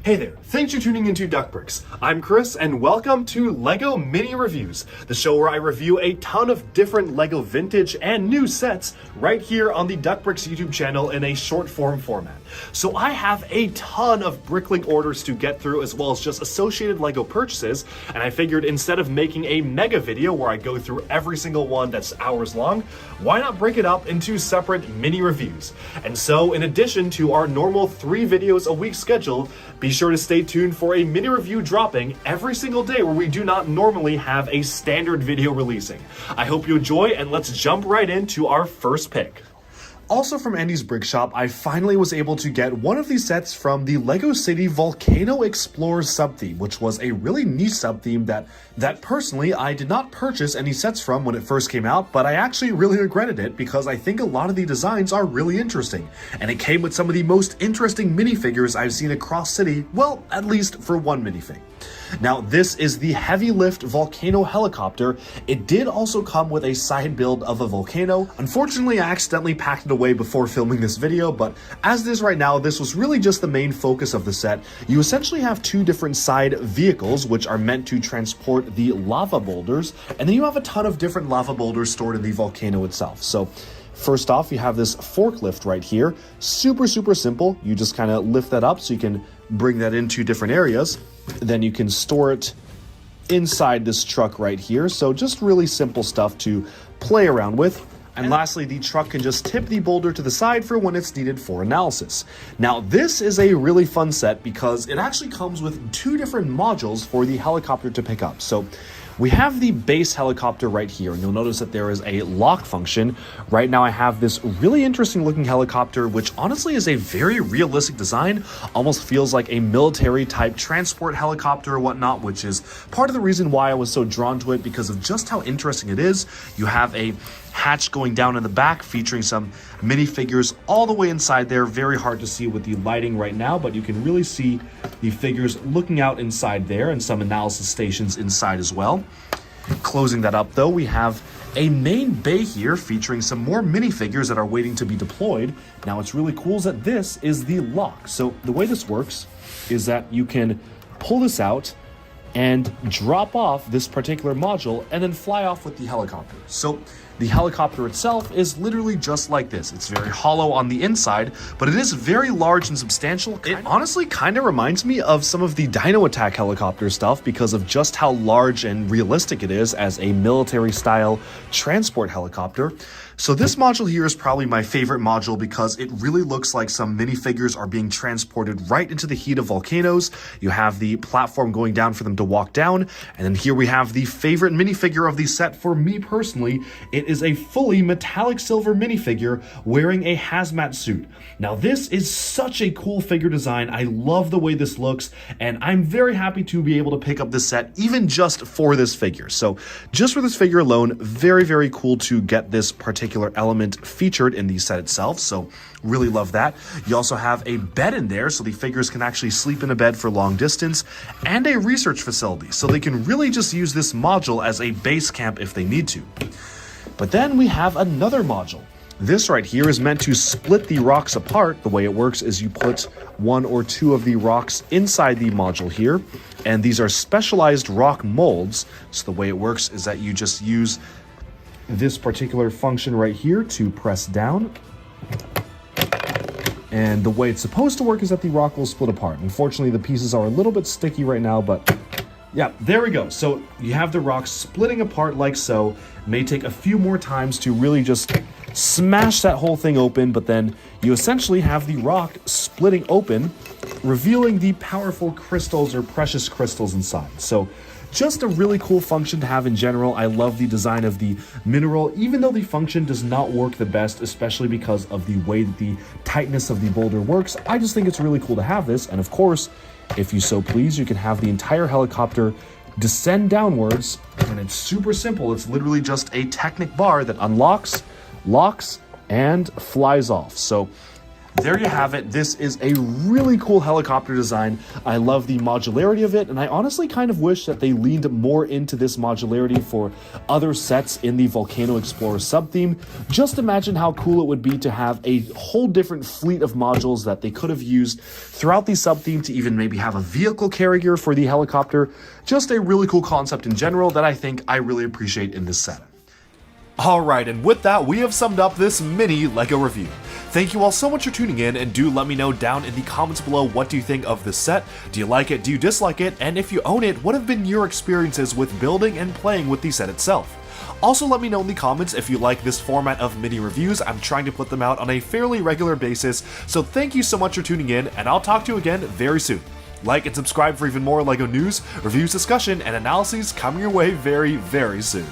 Hey there, thanks for tuning into Duckbricks. I'm Chris and welcome to LEGO Mini Reviews, the show where I review a ton of different LEGO vintage and new sets right here on the Duckbricks YouTube channel in a short form format. So I have a ton of Bricklink orders to get through as well as just associated LEGO purchases, and I figured instead of making a mega video where I go through every single one that's hours long, why not break it up into separate mini reviews? And so in addition to our normal 3 videos a week schedule, be sure to stay tuned for a mini review dropping every single day where we do not normally have a standard video releasing. I hope you enjoy, and let's jump right into our first pick. Also from Andy's Brick Shop, I finally was able to get one of these sets from the LEGO City Volcano Explorers sub-theme, which was a really niche sub-theme that personally I did not purchase any sets from when it first came out, but I actually really regretted it because I think a lot of the designs are really interesting. And it came with some of the most interesting minifigures I've seen across City, well, at least for one minifig. Now, this is the heavy lift Volcano helicopter. It did also come with a side build of a Volcano. Unfortunately, I accidentally packed it away before filming this video, but as it is right now, this was really just the main focus of the set. You essentially have 2 different side vehicles, which are meant to transport the lava boulders, and then you have a ton of different lava boulders stored in the Volcano itself. So first off, you have this forklift right here. Super simple. You just kind of lift that up so you can bring that into different areas. Then you can store it inside this truck right here. So just really simple stuff to play around with. And lastly, the truck can just tip the boulder to the side for when it's needed for analysis. Now, this is a really fun set because it actually comes with 2 different modules for the helicopter to pick up. So we have the base helicopter right here, and you'll notice that there is a lock function. Right now I have this really interesting looking helicopter, which honestly is a very realistic design, almost feels like a military type transport helicopter or whatnot, which is part of the reason why I was so drawn to it because of just how interesting it is. You have a hatch going down in the back featuring some minifigures all the way inside there. Very hard to see with the lighting right now, but you can really see the figures looking out inside there and some analysis stations inside as well. Closing that up though, we have a main bay here featuring some more minifigures that are waiting to be deployed. Now what's really cool is that this is the lock. So the way this works is that you can pull this out and drop off this particular module and then fly off with the helicopter. So the helicopter itself is literally just like this. It's very hollow on the inside, but it is very large and substantial. It honestly kind of reminds me of some of the Dino Attack helicopter stuff because of just how large and realistic it is as a military style transport helicopter. So this module here is probably my favorite module because it really looks like some minifigures are being transported right into the heat of volcanoes. You have the platform going down for them to walk down, and then here we have the favorite minifigure of the set for me personally. It is a fully metallic silver minifigure wearing a hazmat suit. Now this is such a cool figure design. I love the way this looks, and I'm very happy to be able to pick up this set even just for this figure. So just for this figure alone, very cool to get this particular element featured in the set itself. So really love that. You also have a bed in there so the figures can actually sleep in a bed for long distance, and a research facility so they can really just use this module as a base camp if they need to. But then we have another module. This right here is meant to split the rocks apart. The way it works is you put 1 or 2 of the rocks inside the module here, and these are specialized rock molds. So the way it works is that you just use this particular function right here to press down. And the way it's supposed to work is that the rock will split apart. Unfortunately, the pieces are a little bit sticky right now, but yeah, there we go. So you have the rock splitting apart like so. It may take a few more times to really just smash that whole thing open, but then you essentially have the rock splitting open, revealing the powerful crystals or precious crystals inside. So just a really cool function to have in general. I love the design of the mineral, even though the function does not work the best, especially because of the way that the tightness of the boulder works. I just think it's really cool to have this. And of course, if you so please, you can have the entire helicopter descend downwards, and it's super simple. It's literally just a Technic bar that unlocks, locks, and flies off. So there you have it. This is a really cool helicopter design. I love the modularity of it, and I honestly kind of wish that they leaned more into this modularity for other sets in the Volcano Explorer sub-theme. Just imagine how cool it would be to have a whole different fleet of modules that they could have used throughout the sub-theme to even maybe have a vehicle carrier for the helicopter. Just a really cool concept in general that I think I really appreciate in this set. Alright, and with that, we have summed up this mini LEGO review. Thank you all so much for tuning in, and do let me know down in the comments below what do you think of this set. Do you like it? Do you dislike it? And if you own it, what have been your experiences with building and playing with the set itself? Also, let me know in the comments if you like this format of mini reviews. I'm trying to put them out on a fairly regular basis, so thank you so much for tuning in, and I'll talk to you again very soon. Like and subscribe for even more LEGO news, reviews, discussion, and analyses coming your way very, very soon.